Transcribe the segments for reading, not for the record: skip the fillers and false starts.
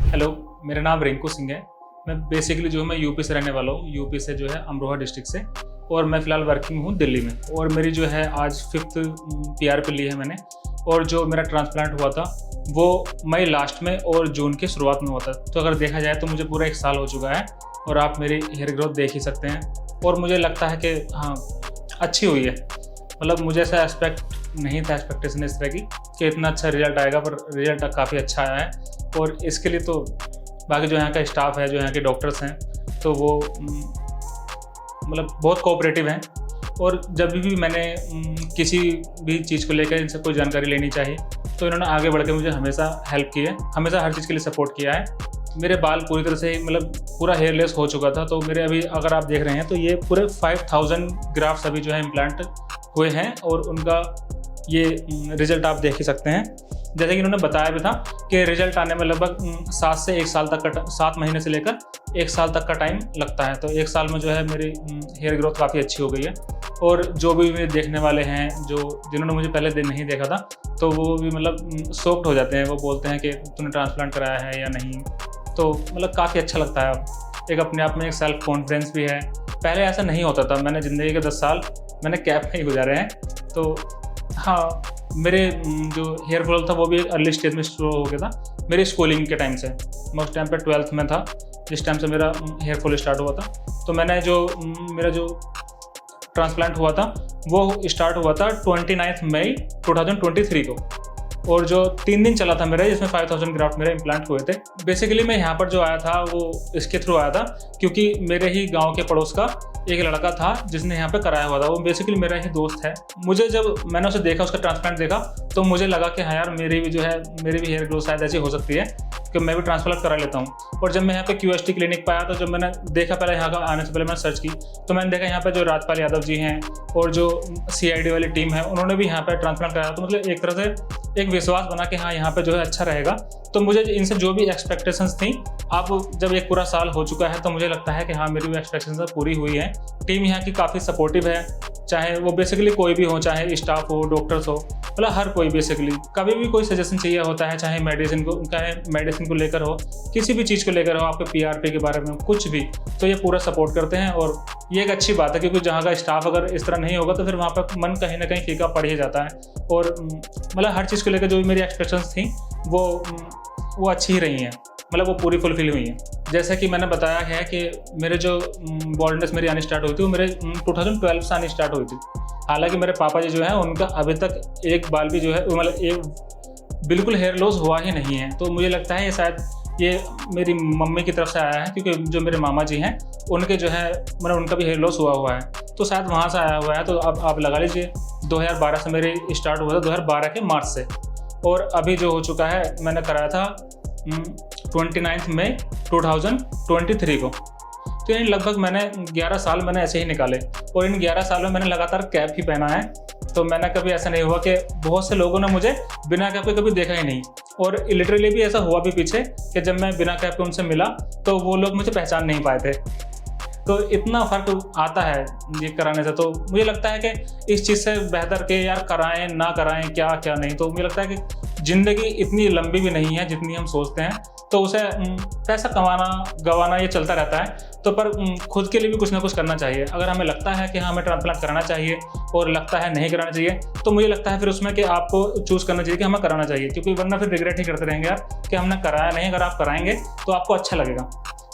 Hello, मेरा नाम रिंकू सिंह है। मैं बेसिकली जो है मैं यूपी से रहने वाला हूँ। यूपी से जो है अमरोहा डिस्ट्रिक्ट से। और मैं फ़िलहाल वर्किंग हूँ दिल्ली में। और मेरी जो है आज 5th पीआरपी ली है मैंने। और जो मेरा ट्रांसप्लांट हुआ था वो मई लास्ट में और जून की शुरुआत में हुआ था। तो अगर देखा जाए तो मुझे पूरा 1 साल हो चुका है और आप मेरी हेयर ग्रोथ देख ही सकते हैं। और मुझे लगता है कि हाँ, अच्छी हुई है। मतलब मुझे ऐसा नहीं था एक्सपेक्टेशन इस तरह की कि इतना अच्छा रिजल्ट आएगा, पर रिजल्ट काफ़ी अच्छा आया है। और इसके लिए तो बाकी जो यहाँ का स्टाफ है, जो यहाँ के डॉक्टर्स हैं, तो वो मतलब बहुत कोऑपरेटिव हैं। और जब भी मैंने किसी भी चीज़ को लेकर इनसे कोई जानकारी लेनी चाहिए तो इन्होंने आगे बढ़ के मुझे हमेशा हेल्प की है, हमेशा हर चीज़ के लिए सपोर्ट किया है। मेरे बाल पूरी तरह से मतलब पूरा हेयरलेस हो चुका था, तो मेरे अभी अगर आप देख रहे हैं तो ये पूरे 5000 ग्राफ्ट्स अभी जो है इम्प्लांट हुए हैं। और उनका ये रिज़ल्ट आप देख ही सकते हैं। जैसे कि उन्होंने बताया भी था कि रिजल्ट आने में लगभग 7 से 1 साल तक का 7 महीने से लेकर 1 साल तक का टाइम लगता है। तो 1 साल में जो है मेरी हेयर ग्रोथ काफ़ी अच्छी हो गई है। और जो भी मेरे देखने वाले हैं, जिन्होंने मुझे पहले दिन नहीं देखा था, तो वो भी मतलब शॉक्ड हो जाते हैं। वो बोलते हैं कि तूने ट्रांसप्लांट कराया है या नहीं। तो मतलब काफ़ी अच्छा लगता है। एक अपने आप में एक सेल्फ कॉन्फिडेंस भी है। पहले ऐसा नहीं होता था। मैंने ज़िंदगी के 10 साल मैंने कैप में ही गुजारे हैं। तो हाँ, मेरे जो हेयर फॉल था वो भी एक अर्ली स्टेज में शुरू हो गया था मेरी स्कूलिंग के टाइम से। मैं उस टाइम पे 12th में था जिस टाइम से मेरा हेयर फॉल स्टार्ट हुआ था। तो मैंने मेरा जो ट्रांसप्लांट हुआ था वो स्टार्ट हुआ था 29 मई 2023 को। और जो 3 दिन चला था मेरा, जिसमें 5000 ग्राफ्ट मेरे इम्प्लांट हुए थे। बेसिकली मैं यहाँ पर जो आया था वो इसके थ्रू आया था क्योंकि मेरे ही गांव के पड़ोस का एक लड़का था जिसने यहाँ पे कराया हुआ था। वो बेसिकली मेरा ही दोस्त है। मुझे जब मैंने उसे देखा, उसका ट्रांसप्लांट देखा, तो मुझे लगा कि हाँ यार, मेरी भी हेयर ग्रोथ शायद ऐसी हो सकती है कि मैं भी ट्रांसप्लांट करा लेता हूँ। और जब मैं यहाँ पे क्यूएसटी क्लिनिक पर आया तो जब मैंने देखा, पहले यहाँ का आने से पहले मैंने सर्च की, तो मैंने देखा यहाँ पे जो राजपाल यादव जी हैं और जो CID वाली टीम है, उन्होंने भी यहाँ पे ट्रांसप्लांट कराया। तो मतलब एक तरह से एक विश्वास बना कि हाँ, यहाँ पे जो है अच्छा रहेगा। तो मुझे इनसे जो भी एक्सपेक्टेशंस थी, अब जब एक पूरा साल हो चुका है तो मुझे लगता है कि हाँ, मेरी भी एक्सपेक्टेशंस पूरी हुई है। टीम यहाँ की काफ़ी सपोर्टिव है, चाहे वो बेसिकली कोई भी हो, चाहे स्टाफ हो, डॉक्टर्स हो, मतलब हर कोई बेसिकली कभी भी कोई सजेशन चाहिए होता है, चाहे मेडिसिन को लेकर हो, किसी भी चीज़ को लेकर हो, आपके PRP के बारे में कुछ भी, तो ये पूरा सपोर्ट करते हैं। और ये एक अच्छी बात है क्योंकि जहाँ का स्टाफ अगर इस तरह नहीं होगा तो फिर वहाँ पर मन कहीं ना कहीं फीका पड़ ही जाता है। और मतलब हर चीज़ को लेकर जो भी मेरी एक्सपेक्टेशंस थी वो अच्छी ही रही हैं, मतलब वो पूरी फुलफिल हुई हैं। जैसे कि मैंने बताया है कि मेरे जो बॉल्डनेस मेरी आनी स्टार्ट हुई थी वो मेरे 2012 से आनी स्टार्ट हुई थी। हालांकि मेरे पापा जी जो है उनका अभी तक एक बाल भी जो है मतलब एक बिल्कुल हेयर लॉस हुआ ही नहीं है। तो मुझे लगता है ये शायद ये मेरी मम्मी की तरफ से आया है, क्योंकि जो मेरे मामा जी हैं उनके जो है मतलब उनका भी हेयर लॉस हुआ है, तो शायद वहाँ से आया हुआ है। तो अब आप लगा लीजिए 2012 से मेरे स्टार्ट हुआ था, 2012 के मार्च से। और अभी जो हो चुका है, मैंने कराया था 29 मई 2023 को। तो यानी लगभग मैंने 11 साल मैंने ऐसे ही निकाले। और इन 11 साल में मैंने लगातार कैप ही पहना है। तो मैंने कभी ऐसा नहीं हुआ कि बहुत से लोगों ने मुझे बिना कैप के कभी देखा ही नहीं। और लिटरली भी ऐसा हुआ भी पीछे कि जब मैं बिना कैप के उनसे मिला तो वो लोग मुझे पहचान नहीं पाए थे। तो इतना फ़र्क आता है ये कराने से। तो मुझे लगता है कि इस चीज़ से बेहतर कि यार कराएं ना कराएं, क्या क्या नहीं। तो मुझे लगता है कि ज़िंदगी इतनी लंबी भी नहीं है जितनी हम सोचते हैं। तो उसे पैसा कमाना गंवाना ये चलता रहता है, तो पर खुद के लिए भी कुछ ना कुछ करना चाहिए। अगर हमें लगता है कि हाँ, हमें ट्रांसप्लांट कराना चाहिए और लगता है नहीं कराना चाहिए, तो मुझे लगता है फिर उसमें कि आपको चूज़ करना चाहिए कि हमें कराना चाहिए। क्योंकि वरना फिर रिग्रेट ही करते रहेंगे यार कि हमने कराया नहीं। अगर आप कराएंगे तो आपको अच्छा लगेगा,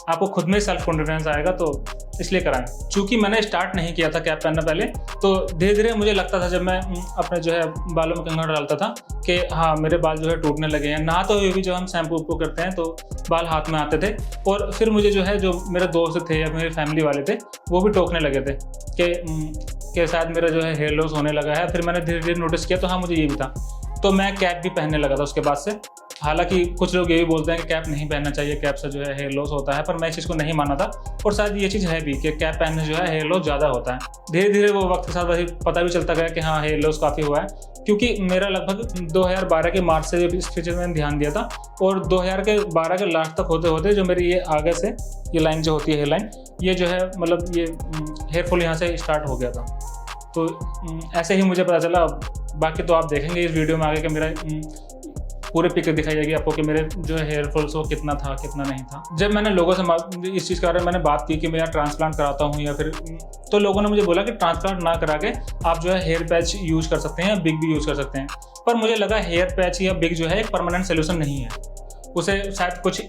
आपको खुद में सेल्फ कॉन्फिडेंस आएगा, तो इसलिए कराएं। चूँकि मैंने स्टार्ट नहीं किया था कैप पहनना पहले, तो धीरे धीरे मुझे लगता था जब मैं अपने जो है बालों में कंघा डालता था कि हाँ, मेरे बाल जो है टूटने लगे हैं। नहाते हुए भी जो हम शैम्पू वैम्पू करते हैं तो बाल हाथ में आते थे। और फिर मुझे जो है, जो मेरे दोस्त थे या मेरे फैमिली वाले थे, वो भी टोकने लगे थे कि शायद मेरा जो है हेयर लॉस होने लगा है। फिर मैंने धीरे धीरे नोटिस किया, तो हाँ, मुझे ये भी था। तो मैं कैप भी पहनने लगा था उसके बाद से। हालांकि कुछ लोग ये भी बोलते हैं कि कैप नहीं पहनना चाहिए, कैप से जो है हेयर लॉस होता है, पर मैं इस चीज़ को नहीं माना था। और शायद ये चीज़ है भी कि कैप पहनने से जो है हेयर लॉस ज़्यादा होता है। धीरे धीरे वो वक्त के साथ वही पता भी चलता गया कि हाँ, हेयर लॉस काफ़ी हुआ है। क्योंकि मेरा लगभग 2012 के मार्च से इस चीज़ में ध्यान दिया था, और 2012 के लास्ट तक होते होते जो मेरी ये आगे से ये लाइन जो होती है, हेयर लाइन, ये जो है मतलब ये हेयर फॉल यहाँ से स्टार्ट हो गया था। तो ऐसे ही मुझे पता चला। बाकी तो आप देखेंगे इस वीडियो में आगे कि मेरा पूरे पिक दिखाई जाएगी आपको कि मेरे जो हेयर फॉल्स वो कितना था कितना नहीं था। जब मैंने लोगों से इस चीज़ के बारे में मैंने बात की कि मैं यार ट्रांसप्लांट कराता हूँ या फिर, तो लोगों ने मुझे बोला कि ट्रांसप्लांट ना करा के आप जो है हेयर पैच यूज़ कर सकते हैं या बिग भी यूज़ कर सकते हैं। पर मुझे लगा हेयर पैच या बिग जो है एक परमानेंट सोल्यूशन नहीं है, उसे शायद कुछ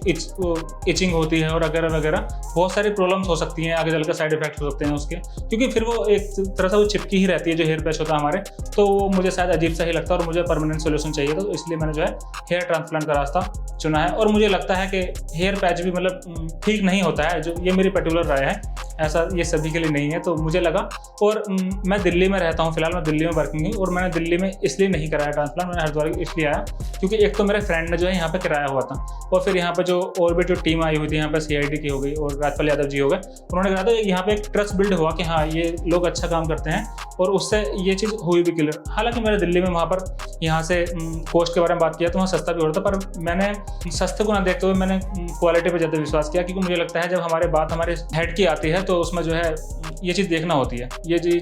इचिंग होती है और वगैरह वगैरह बहुत सारी प्रॉब्लम्स हो सकती हैं, आगे चलकर साइड इफेक्ट्स हो सकते हैं उसके, क्योंकि फिर वो एक तरह से वो चिपकी ही रहती है जो हेयर पैच होता है हमारे, तो वो मुझे शायद अजीब सा ही लगता है और मुझे परमानेंट सोल्यूशन चाहिए, तो इसलिए मैंने जो है हेयर ट्रांसप्लांट का रास्ता चुना है। और मुझे लगता है कि हेयर पैच भी मतलब ठीक नहीं होता है, जो ये मेरी पर्टिकुलर राय है, ऐसा ये सभी के लिए नहीं है, तो मुझे लगा। और मैं दिल्ली में रहता हूँ, फिलहाल मैं दिल्ली में वर्किंग हूँ, और मैंने दिल्ली में इसलिए नहीं कराया ट्रांसप्लांट, मैंने हरिद्वार इसलिए आया क्योंकि एक तो मेरे फ्रेंड ने जो है यहाँ पे कराया हुआ था, और फिर यहाँ पे जो और भी जो टीम आई हुई थी यहाँ पे CID की हो गई और राजपाल यादव जी हो गए, उन्होंने कहा था यहाँ पे एक ट्रस्ट बिल्ड हुआ कि हाँ ये लोग अच्छा काम करते हैं, और उससे ये चीज़ हुई भी क्लियर। हालांकि मैंने दिल्ली में वहाँ पर यहाँ से कॉस्ट के बारे में बात किया तो वहाँ सस्ता भी हो रहा था, पर मैंने सस्ते को ना देखते हुए मैंने क्वालिटी पर ज़्यादा विश्वास किया, क्योंकि मुझे लगता है जब हमारे बात हमारे हेड की आती है तो उसमें जो है ये चीज़ देखना होती है, ये जी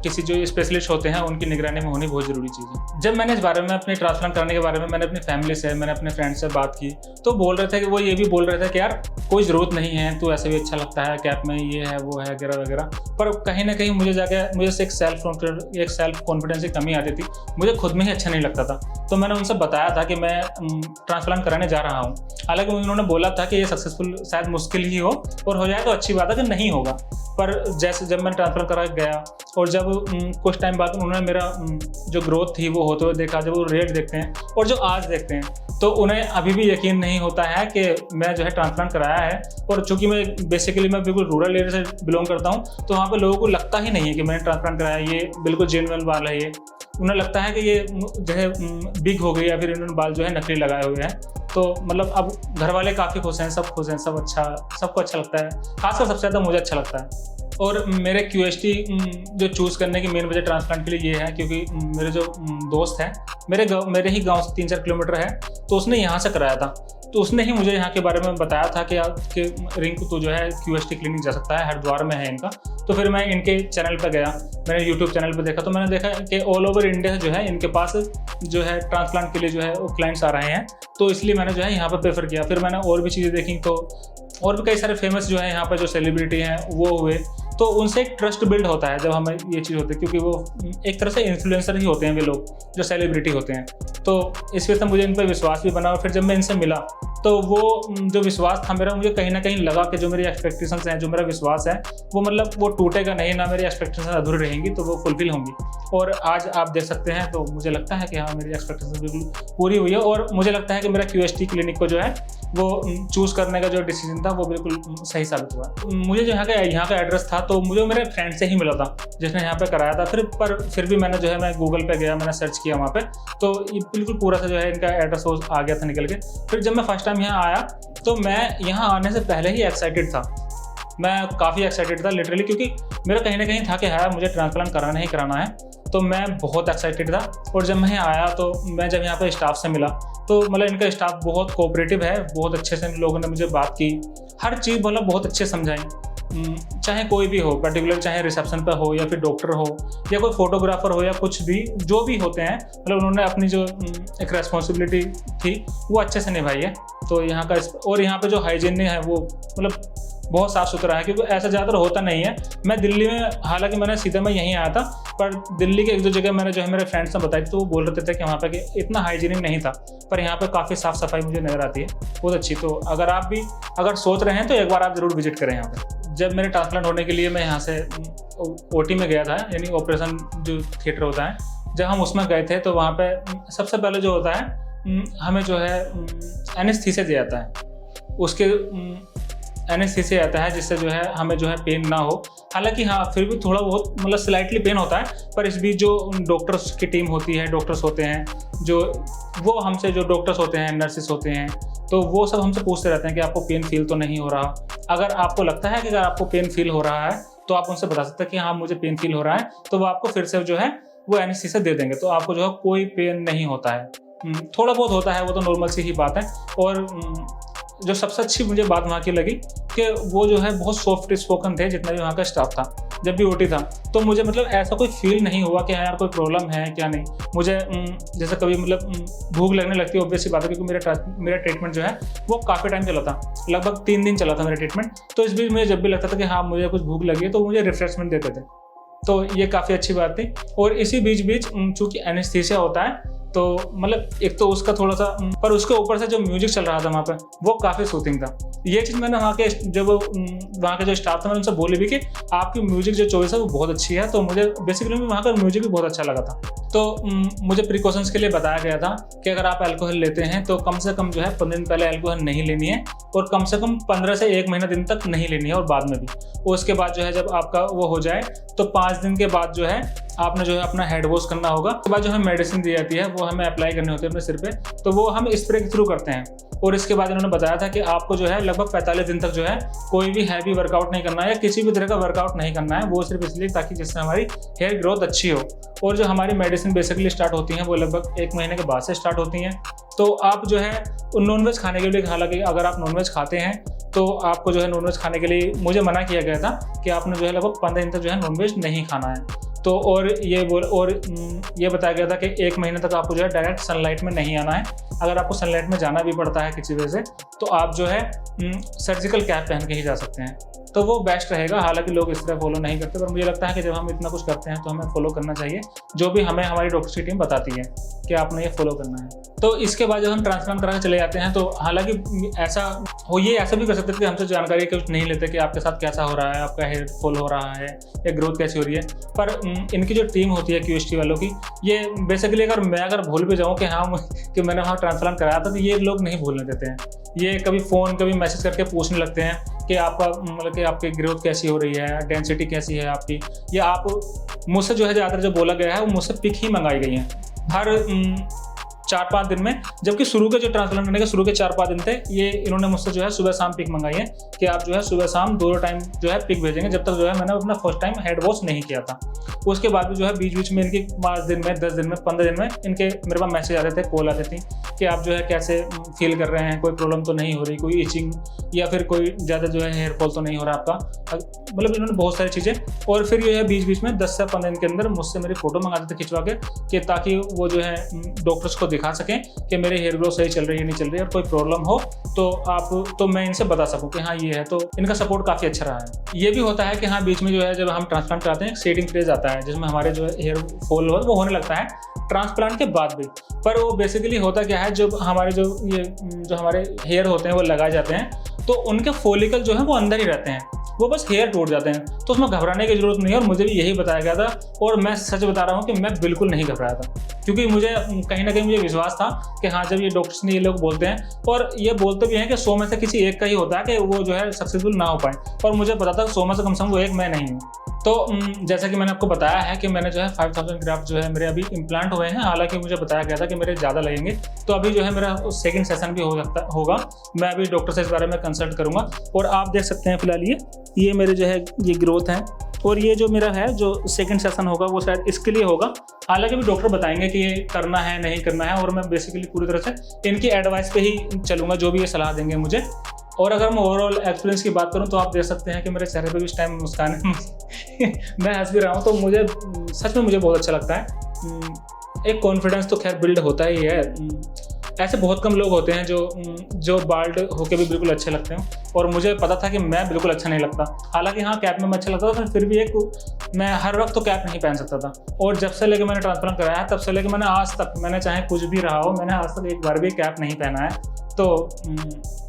किसी जो स्पेशलिस्ट होते हैं उनकी निगरानी में होनी बहुत ज़रूरी चीज़ है। जब मैंने इस बारे में अपने ट्रांसप्लांट करने के बारे में मैंने अपनी फैमिली से, मैंने अपने फ्रेंड से बात की, तो बोल रहे थे कि वो ये भी बोल रहे थे कि यार कोई ज़रूरत नहीं है, तो ऐसे भी अच्छा लगता है, कैप में ये है वो है वगैरह वगैरह। पर कहीं ना कहीं मुझे से एक सेल्फ कॉन्फिडेंस की कमी आती थी, मुझे खुद में ही अच्छा नहीं लगता था, तो मैंने उनसे बताया था कि मैं ट्रांसप्लांट कराने जा रहा हूँ। हालांकि उन्होंने बोला था कि ये सक्सेसफुल शायद मुश्किल ही हो जाए तो अच्छी बात है कि नहीं होगा, पर जैसे जब मैंने ट्रांसफर करा गया और जब कुछ टाइम बाद उन्होंने मेरा जो ग्रोथ थी वो होते हुए देखा, जब वो रेट देखते हैं और जो आज देखते हैं, तो उन्हें अभी भी यकीन नहीं होता है कि मैं जो है ट्रांसप्लांट कराया है। और चूंकि मैं बिल्कुल रूरल एरिया से बिलोंग करता हूँ, तो वहाँ पे लोगों को लगता ही नहीं है कि मैंने ट्रांसप्लांट कराया, ये बिल्कुल जेन्युइन बाल है, ये उन्हें लगता है कि ये जो है बिग हो गई या फिर इन्होंने बाल जो है नकली लगाए हुए हैं। तो मतलब अब घर वाले काफ़ी खुश हैं, सब खुश हैं, सबको अच्छा लगता है, खासकर सबसे ज़्यादा मुझे अच्छा लगता है। और मेरे QST जो चूज़ करने की मेन वजह ट्रांसप्लांट के लिए ये है क्योंकि मेरे जो दोस्त हैं, मेरे ही गांव से 3-4 किलोमीटर है, तो उसने यहाँ से कराया था, तो उसने ही मुझे यहाँ के बारे में बताया था कि रिंकू तो जो है QST क्लिनिक जा सकता है, हरिद्वार में है इनका। तो फिर मैं इनके चैनल पर गया, मैंने YouTube चैनल पर देखा, तो मैंने देखा कि ऑल ओवर इंडिया जो है इनके पास जो है ट्रांसप्लांट के लिए जो है वो क्लाइंट्स आ रहे हैं, तो इसलिए मैंने जो है यहाँ पर प्रेफर किया। फिर मैंने और भी चीज़ें देखी, तो और भी कई सारे फेमस जो है यहाँ पर जो सेलिब्रिटी हैं वो हुए, तो उनसे एक ट्रस्ट बिल्ड होता है जब हमें ये चीज़ होती है, क्योंकि वो एक तरह से इन्फ्लुएंसर ही होते हैं वे लोग जो सेलिब्रिटी होते हैं। तो इस वजह से मुझे इन पर विश्वास भी बना, और फिर जब मैं इनसे मिला तो वो जो विश्वास था मेरा, मुझे कहीं ना कहीं लगा कि जो मेरी एक्सपेक्टेशंस हैं, जो मेरा विश्वास है वो मतलब वो टूटेगा नहीं, ना मेरी एक्सपेक्टेशंस अधूरी रहेंगी, तो वो फुलफिल होंगी। और आज आप देख सकते हैं, तो मुझे लगता है कि हाँ मेरी एक्सपेक्टेशंस बिल्कुल पूरी हुई है, और मुझे लगता है कि मेरा QST क्लिनिक को जो है वो चूज़ करने का जो डिसीजन था वो बिल्कुल सही साबित हुआ। मुझे जो यहाँ का एड्रेस था तो मुझे मेरे फ्रेंड से ही मिला था जिसने यहाँ पे कराया था। फिर भी मैंने जो है मैं गूगल पे गया, मैंने सर्च किया वहाँ पे, तो ये बिल्कुल पूरा सा जो है इनका एड्रेस वो आ गया था निकल के। फिर जब मैं फर्स्ट टाइम यहाँ आया तो मैं यहाँ आने से पहले ही एक्साइटेड था, मैं काफ़ी एक्साइटेड था लिटरली, क्योंकि मेरा कहीं ना कहीं था कि हाँ मुझे ट्रांसप्लांट कराना ही कराना है, तो मैं बहुत एक्साइटेड था। और जब मैं यहाँ आया तो मैं जब यहाँ पे स्टाफ से मिला तो मतलब इनका स्टाफ बहुत कोऑपरेटिव है, बहुत अच्छे से इन लोगों ने मुझे बात की, हर चीज़ मतलब बहुत अच्छे समझाई, चाहे कोई भी हो पर्टिकुलर, चाहे रिसेप्शन पे हो या फिर डॉक्टर हो या कोई फोटोग्राफर हो या कुछ भी जो भी होते हैं, मतलब उन्होंने अपनी जो एक रेस्पॉन्सिबिलिटी थी वो अच्छे से निभाई है। तो यहाँ का और यहाँ पे जो हाइजीन है वो मतलब बहुत साफ़ सुथरा है, क्योंकि ऐसा ज़्यादातर होता नहीं है। मैं दिल्ली में, हालांकि मैंने सीधा मैं यहीं आया था, पर दिल्ली के एक दो जगह मैंने जो है मेरे फ्रेंड्स ने बताई तो वो बोल रहे थे कि वहाँ पे कि इतना हाइजीनिक नहीं था, पर यहाँ पे काफ़ी साफ़ सफाई मुझे नज़र आती है, बहुत अच्छी। तो अगर आप भी सोच रहे हैं तो एक बार आप ज़रूर विजिट करें यहाँ पर। जब मेरे ट्रांसप्लांट होने के लिए मैं यहाँ से OT में गया था, यानी ऑपरेशन जो थिएटर होता है, जब हम उसमें गए थे तो वहाँ पर सबसे पहले जो होता है हमें जो है एनेस्थीसिया दिया जाता है, उसके एनेस्थीसिया आता है जिससे जो है हमें जो है पेन ना हो। हालांकि हाँ फिर भी थोड़ा बहुत मतलब स्लाइटली पेन होता है, पर इस बीच जो डॉक्टर्स की टीम होती है, डॉक्टर्स होते हैं जो वो हमसे जो डॉक्टर्स होते हैं, नर्सिस होते हैं, तो वो सब हमसे पूछते रहते हैं कि आपको पेन फील तो नहीं हो रहा। अगर आपको लगता है कि अगर आपको पेन फील हो रहा है तो आप उनसे बता सकते हैं कि हाँ मुझे पेन फील हो रहा है, तो वो आपको फिर से जो है वो एनेस्थीसिया दे देंगे, तो आपको जो है कोई पेन नहीं होता है। थोड़ा बहुत होता है, वो तो नॉर्मल सी ही बात है। और जो सबसे अच्छी मुझे बात वहाँ की लगी कि वो जो है बहुत सॉफ्ट स्पोकन थे, जितना भी वहाँ का स्टाफ था। जब भी ओटी था, तो मुझे मतलब ऐसा कोई फील नहीं हुआ कि हाँ यार कोई प्रॉब्लम है क्या नहीं। मुझे जैसे कभी मतलब भूख लगने लगती है, ऑब्वियस सी बात है, क्योंकि मेरा ट्रीटमेंट जो है वो काफ़ी टाइम चला था, लगभग 3 दिन चला था मेरा ट्रीटमेंट। तो इस बीच मुझे जब भी लगता था कि हाँ मुझे कुछ भूख लगी है, तो मुझे रिफ्रेशमेंट देते थे, तो ये काफ़ी अच्छी बात थी। और इसी बीच चूँकि एनेस्थीसिया होता है, तो मतलब एक तो उसका थोड़ा सा, पर उसके ऊपर से जो म्यूजिक चल रहा था वहाँ पे, वो काफ़ी सूथिंग था। ये चीज़ मैंने वहाँ के जो स्टाफ था, मैंने उनसे बोली भी कि आपकी म्यूजिक जो चॉइस है वो बहुत अच्छी है। तो मुझे बेसिकली वहाँ का म्यूजिक भी बहुत अच्छा लगा था। तो मुझे प्रिकॉशंस के लिए बताया गया था कि अगर आप अल्कोहल लेते हैं तो कम से कम जो है 15 दिन पहले अल्कोहल नहीं लेनी है, और कम से कम 15 से 1 महीना दिन तक नहीं लेनी है, और बाद में भी। उसके बाद जो है जब आपका वो हो जाए तो 5 दिन के बाद जो है आपने जो है अपना हेड वॉश करना होगा। उसके बाद जो हमें मेडिसिन दी जाती है वो हमें अप्लाई करनी होती है अपने सिर पे, तो वो हम स्प्रे के थ्रू करते हैं। और इसके बाद इन्होंने बताया था कि आपको जो है लगभग 45 दिन तक जो है कोई भी हैवी वर्कआउट नहीं करना है, या किसी भी तरह का वर्कआउट नहीं करना है, वो सिर्फ इसलिए ताकि जिससे हमारी हेयर ग्रोथ अच्छी हो। और जो हमारी मेडिसिन बेसिकली स्टार्ट होती हैं वो लगभग 1 महीने के बाद से स्टार्ट होती हैं। तो आप जो है नॉनवेज खाने के लिए, हालांकि अगर आप नॉनवेज खाते हैं तो आपको जो है नॉनवेज खाने के लिए मुझे मना किया गया था कि आपने जो है लगभग 15 दिन तक जो है नॉनवेज नहीं खाना है। तो और ये बताया गया था कि 1 महीने तक आपको जो है डायरेक्ट सनलाइट में नहीं आना है। अगर आपको सनलाइट में जाना भी पड़ता है किसी वजह से, तो आप जो है सर्जिकल कैप पहन के ही जा सकते हैं, तो वो बेस्ट रहेगा। हालांकि लोग इस तरह फॉलो नहीं करते, पर मुझे लगता है कि जब हम इतना कुछ करते हैं तो हमें फॉलो करना चाहिए, जो भी हमें हमारी डॉक्टर्स की टीम बताती है कि आपने ये फॉलो करना है। तो इसके बाद जब हम ट्रांसप्लांट करा के चले जाते हैं, तो हालांकि ऐसा भी कर सकते थे कि हमसे जानकारी कुछ नहीं लेते कि आपके साथ कैसा हो रहा है, आपका हेयर फॉल हो रहा है या ग्रोथ कैसी हो रही है। पर इनकी जो टीम होती है क्यूएसटी वालों की, ये बेसिकली अगर भूल भी जाऊँ कि हाँ कि मैंने वहाँ ट्रांसप्लांट कराया था, तो ये लोग नहीं भूलने देते हैं। ये कभी फ़ोन कभी मैसेज करके पूछने लगते हैं कि आपका मतलब कि आपकी ग्रोथ कैसी हो रही है, डेंसिटी कैसी है आपकी, या आप मुझसे जो है ज़्यादातर जो बोला गया है वो मुझसे पिक ही मंगाई गई हैं हर 4-5 दिन में। जबकि शुरू के जो ट्रांसप्लांट करने के शुरू के 4-5 दिन थे, ये इन्होंने मुझसे जो है सुबह शाम पिक मंगाई है कि आप जो है सुबह शाम दोनों टाइम जो है पिक भेजेंगे, जब तक जो है मैंने अपना फर्स्ट टाइम हेड वॉश नहीं किया था। उसके बाद भी जो है बीच में इनकी 5 दिन में, 10 दिन में, 15 दिन में इनके मेरे पास मैसेज आते थे, कॉल आते थी कि आप जो है कैसे फील कर रहे हैं, कोई प्रॉब्लम तो नहीं हो रही, कोई इचिंग या फिर कोई ज़्यादा जो है हेयर फॉल तो नहीं हो रहा आपका। मतलब इन्होंने बहुत सारी चीज़ें। और फिर ये है बीच में 10 से 15 दिन के अंदर मुझसे मेरी फोटो मंगाते थे खिंचवा के, कि ताकि वो जो है डॉक्टर्स को दिखा सकें कि मेरे हेयर ग्रोथ सही चल रही है नहीं चल रही है, और कोई प्रॉब्लम हो तो मैं इनसे बता सकूं कि हाँ ये है। तो इनका सपोर्ट काफ़ी अच्छा रहा है। ये भी होता है कि हाँ बीच में जो है जब हम ट्रांसप्लांट कराते हैं, शेडिंग फेज आता है जिसमें हमारे जो है हेयर फॉल वो होने लगता है ट्रांसप्लांट के बाद भी। पर वो बेसिकली होता क्या है, जब हमारे जो हमारे हेयर होते हैं वो लगाए जाते हैं, तो उनके फॉलिकल जो है वो अंदर ही रहते हैं, वो बस हेयर टूट जाते हैं। तो उसमें घबराने की जरूरत नहीं है, और मुझे भी यही बताया गया था। और मैं सच बता रहा हूँ कि मैं बिल्कुल नहीं घबराया था, क्योंकि मुझे कहीं ना कहीं मुझे विश्वास था कि हाँ जब ये डॉक्टर्स ने ये लोग बोलते हैं, और ये बोलते भी हैं कि 100 में से किसी एक का ही होता है कि वो जो है सक्सेसफुल ना हो पाए, और मुझे पता था 100 में से कम से कम वो एक मैं नहीं हूँ। तो जैसा कि मैंने आपको बताया है कि मैंने जो है 5000 ग्राफ्ट जो है मेरे अभी इम्प्लांट हुए हैं। हालांकि मुझे बताया गया था कि मेरे ज़्यादा लगेंगे, तो अभी जो है मेरा सेकंड सेशन भी होगा। मैं अभी डॉक्टर से इस बारे में कंसल्ट करूंगा। और आप देख सकते हैं फिलहाल ये मेरे जो है ये ग्रोथ है, और ये जो मेरा है जो सेकंड सेशन होगा वो शायद इसके लिए होगा। हालांकि भी डॉक्टर बताएंगे कि ये करना है नहीं करना है, और मैं बेसिकली पूरी तरह से इनकी एडवाइस पे ही चलूँगा, जो भी ये सलाह देंगे मुझे। और अगर मैं ओवरऑल एक्सपीरियंस की बात करूं तो आप देख सकते हैं कि मेरे चेहरे पे भी इस टाइम मुस्कान है मैं हंस भी रहा हूं, तो मुझे सच में मुझे बहुत अच्छा लगता है। एक कॉन्फिडेंस तो खैर बिल्ड होता ही है। ऐसे बहुत कम लोग होते हैं जो बाल्ड होके भी बिल्कुल अच्छे लगते हैं, और मुझे पता था कि मैं बिल्कुल अच्छा नहीं लगता। हालांकि हाँ कैप में मैं अच्छा लगता था, पर फिर भी मैं हर वक्त तो कैप नहीं पहन सकता था। और जब से लेके मैंने ट्रांसप्लांट कराया है, तब से लेके मैंने आज तक, मैंने चाहे कुछ भी रहा हो, मैंने आज तक एक बार भी कैप नहीं पहना है। तो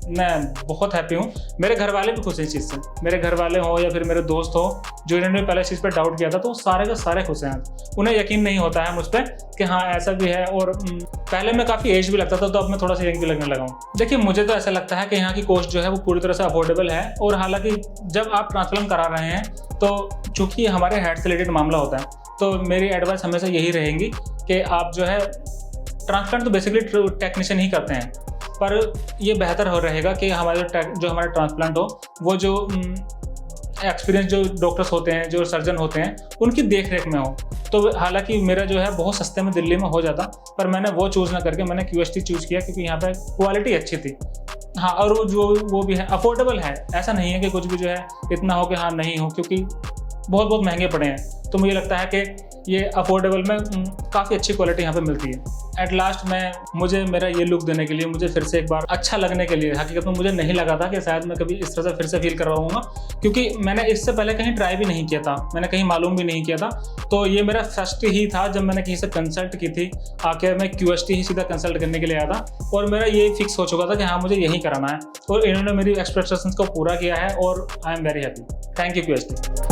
मैं बहुत हैप्पी हूँ। मेरे घर वाले भी खुश हैं इस चीज़ से, मेरे घर वाले हो या फिर मेरे दोस्त हो, जो इन्होंने पहले इस चीज़ पर डाउट किया था, तो सारे के सारे खुश हैं। उन्हें यकीन नहीं होता है मुझ पर कि हाँ ऐसा भी है। और पहले मैं काफ़ी एज भी लगता था, तो अब मैं थोड़ा सा यंग भी लगने लगा हूँ। देखिए मुझे तो ऐसा लगता है कि यहाँ की कॉस्ट जो है वो पूरी तरह से अफोर्डेबल है। और हालांकि जब आप ट्रांसप्लांट करा रहे हैं, तो चूँकि हमारे हेड से रिलेटेड मामला होता है, तो मेरी एडवाइस हमेशा यही रहेगी कि आप जो है ट्रांसप्लांट तो बेसिकली टेक्नीशियन ही करते हैं, पर ये बेहतर हो रहेगा कि हमारे जो हमारा ट्रांसप्लांट हो, वो जो एक्सपीरियंस जो डॉक्टर्स होते हैं, जो सर्जन होते हैं, उनकी देख रेख में हो। तो हालांकि मेरा जो है बहुत सस्ते में दिल्ली में हो जाता, पर मैंने वो चूज़ ना करके मैंने क्यूएसटी चूज़ किया, क्योंकि यहाँ पे क्वालिटी अच्छी थी। हाँ, और वो भी है, अफोर्डेबल है। ऐसा नहीं है कि कुछ भी जो है इतना हो कि हाँ नहीं हो, क्योंकि बहुत बहुत महंगे पड़े हैं। तो मुझे लगता है कि ये अफोर्डेबल में काफ़ी अच्छी क्वालिटी यहाँ पे मिलती है। एट लास्ट मुझे मेरा ये लुक देने के लिए, मुझे फिर से एक बार अच्छा लगने के लिए, हकीकत में मुझे नहीं लगा था कि शायद मैं कभी इस तरह से फिर से फील कर रहा हूँगा, क्योंकि मैंने इससे पहले कहीं ट्राई भी नहीं किया था, मैंने कहीं मालूम भी नहीं किया था। तो ये मेरा फर्स्ट ही था जब मैंने कहीं से कंसल्ट की थी, आके मैं QST ही सीधा कंसल्ट करने के लिए आया था और मेरा ये फिक्स हो चुका था कि हाँ मुझे यही कराना है, और इन्होंने मेरी एक्सपेक्टेशंस को पूरा किया है और I am very happy. Thank you QST।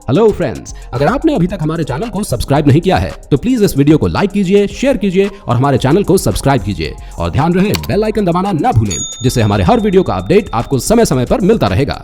Hello friends, अगर आपने अभी तक हमारे चैनल को सब्सक्राइब नहीं किया है तो प्लीज इस वीडियो को लाइक कीजिए, शेयर कीजिए और हमारे चैनल को सब्सक्राइब कीजिए और ध्यान रहे बेल आइकन दबाना ना भूलें, जिससे हमारे हर वीडियो का अपडेट आपको समय समय पर मिलता रहेगा।